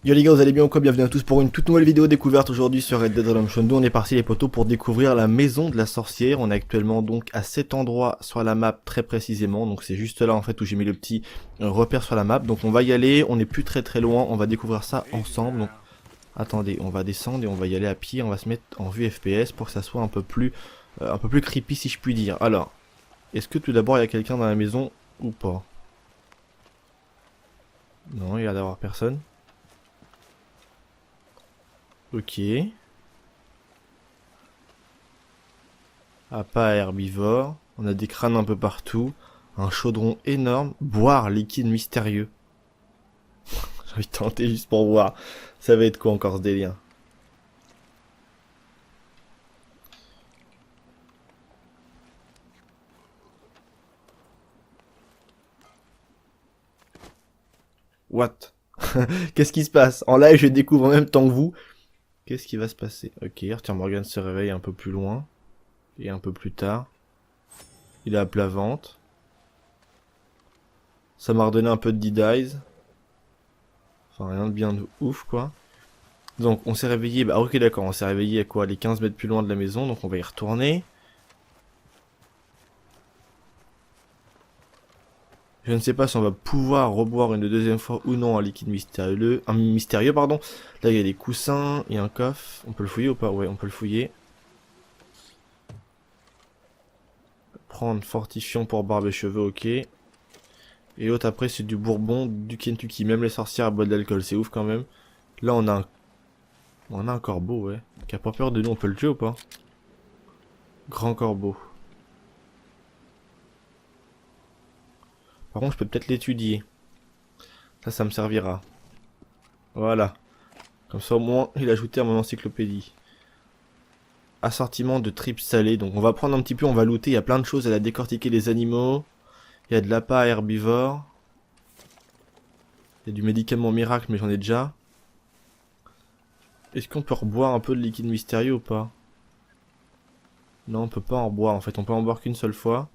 Yo les gars, vous allez bien ou quoi? Bienvenue à tous pour une toute nouvelle vidéo découverte aujourd'hui sur Red Dead Redemption 2. On est parti les potos pour découvrir la maison de la sorcière. On est actuellement donc à cet endroit sur la map très précisément. Donc c'est juste là en fait où j'ai mis le petit repère sur la map. Donc on va y aller, on n'est plus très loin, on va découvrir ça ensemble. Donc attendez, on va descendre et on va y aller à pied. On va se mettre en vue FPS pour que ça soit un peu plus creepy si je puis dire. Alors, est-ce que tout d'abord il y a quelqu'un dans la maison ou pas? Non, il y a d'avoir personne. Ok. Appât herbivore. On a des crânes un peu partout. Un chaudron énorme. Boire liquide mystérieux. J'ai envie de tenter juste pour voir. Ça va être quoi encore ce délire? What? Qu'est-ce qui se passe? En live, je découvre en même temps que vous. Qu'est-ce qui va se passer? Ok, Arthur Morgan se réveille un peu plus loin. Et un peu plus tard. Il est à plat ventre. Ça m'a redonné un peu de D-Dies. Enfin, rien de bien de ouf, quoi. Donc, on s'est réveillé. Bah, ok, d'accord. On s'est réveillé à quoi? Les 15 mètres plus loin de la maison. Donc, on va y retourner. Je ne sais pas si on va pouvoir reboire une deuxième fois ou non un liquide mystérieux. Un mystérieux, pardon. Là, il y a des coussins et un coffre. On peut le fouiller ou pas? Ouais, on peut le fouiller. Prendre fortifiant pour barbe et cheveux, ok. Et l'autre après, c'est du bourbon, du Kentucky. Même les sorcières boivent de l'alcool, c'est ouf quand même. Là, on a un corbeau, ouais. Qui a pas peur de nous, on peut le tuer ou pas? Grand corbeau. Par contre, je peux peut-être l'étudier. Ça me servira. Voilà. Comme ça, au moins, il a ajouté à mon encyclopédie. Assortiment de tripes salées. Donc, on va prendre un petit peu, on va looter. Il y a plein de choses. Elle a décortiqué les animaux. Il y a de l'appât herbivore. Il y a du médicament miracle, mais j'en ai déjà. Est-ce qu'on peut reboire un peu de liquide mystérieux ou pas? Non, on peut pas en boire. En fait, on peut en boire qu'une seule fois.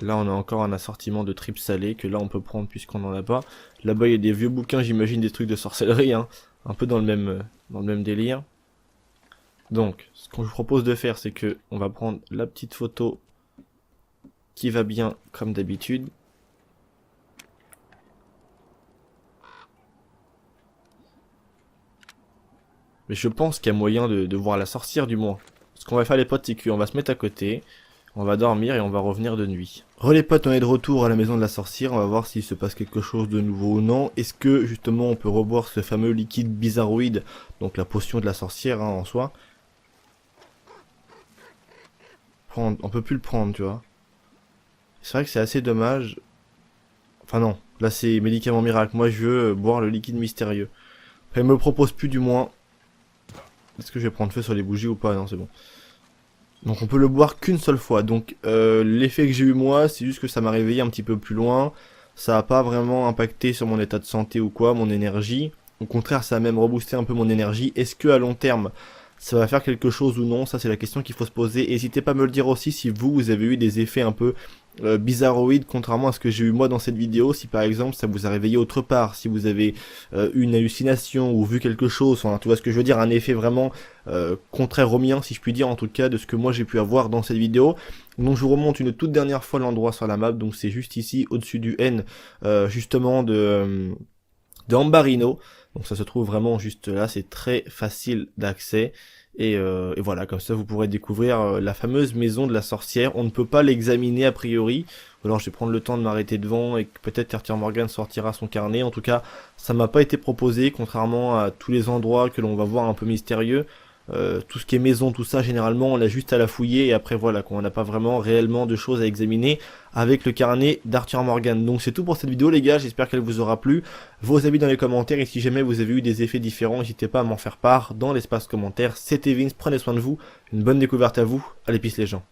Là, on a encore un assortiment de tripes salées que là, on peut prendre puisqu'on n'en a pas. Là-bas, il y a des vieux bouquins, j'imagine des trucs de sorcellerie, hein. Un peu dans le même délire. Donc, ce qu'on vous propose de faire, c'est que on va prendre la petite photo qui va bien comme d'habitude. Mais je pense qu'il y a moyen de voir la sorcière du moins. Ce qu'on va faire les potes, c'est qu'on va se mettre à côté, on va dormir et on va revenir de nuit. Les potes, on est de retour à la maison de la sorcière, on va voir s'il se passe quelque chose de nouveau ou non. Est-ce que justement on peut reboire ce fameux liquide bizarroïde, donc la potion de la sorcière hein, en soi. On peut plus le prendre, tu vois. C'est vrai que c'est assez dommage. Enfin non, là c'est médicament miracle, moi je veux boire le liquide mystérieux. Enfin, il me le propose plus du moins. Est-ce que je vais prendre feu sur les bougies ou pas? Non, c'est bon. Donc on peut le boire qu'une seule fois. Donc l'effet que j'ai eu moi, c'est juste que ça m'a réveillé un petit peu plus loin. Ça n'a pas vraiment impacté sur mon état de santé ou quoi, mon énergie. Au contraire, ça a même reboosté un peu mon énergie. Est-ce que à long terme, ça va faire quelque chose ou non? Ça c'est la question qu'il faut se poser. N'hésitez pas à me le dire aussi si vous avez eu des effets un peu bizarroïdes, contrairement à ce que j'ai eu moi dans cette vidéo. Si par exemple ça vous a réveillé autre part, si vous avez eu une hallucination ou vu quelque chose, enfin tu vois ce que je veux dire, un effet vraiment contraire au mien, si je puis dire, en tout cas de ce que moi j'ai pu avoir dans cette vidéo. Donc je vous remonte une toute dernière fois l'endroit sur la map, donc c'est juste ici au-dessus du N justement de Ambarino. Donc ça se trouve vraiment juste là, c'est très facile d'accès. Et voilà, comme ça vous pourrez découvrir la fameuse maison de la sorcière. On ne peut pas l'examiner a priori. Alors je vais prendre le temps de m'arrêter devant et que peut-être Arthur Morgan sortira son carnet. En tout cas, ça m'a pas été proposé, contrairement à tous les endroits que l'on va voir un peu mystérieux. Tout ce qui est maison, tout ça, généralement, on l'a juste à la fouiller et après voilà, quoi, on n'a pas vraiment réellement de choses à examiner avec le carnet d'Arthur Morgan. Donc c'est tout pour cette vidéo les gars, j'espère qu'elle vous aura plu. Vos avis dans les commentaires et si jamais vous avez eu des effets différents, n'hésitez pas à m'en faire part dans l'espace commentaire. C'était Vince, prenez soin de vous, une bonne découverte à vous, allez peace les gens.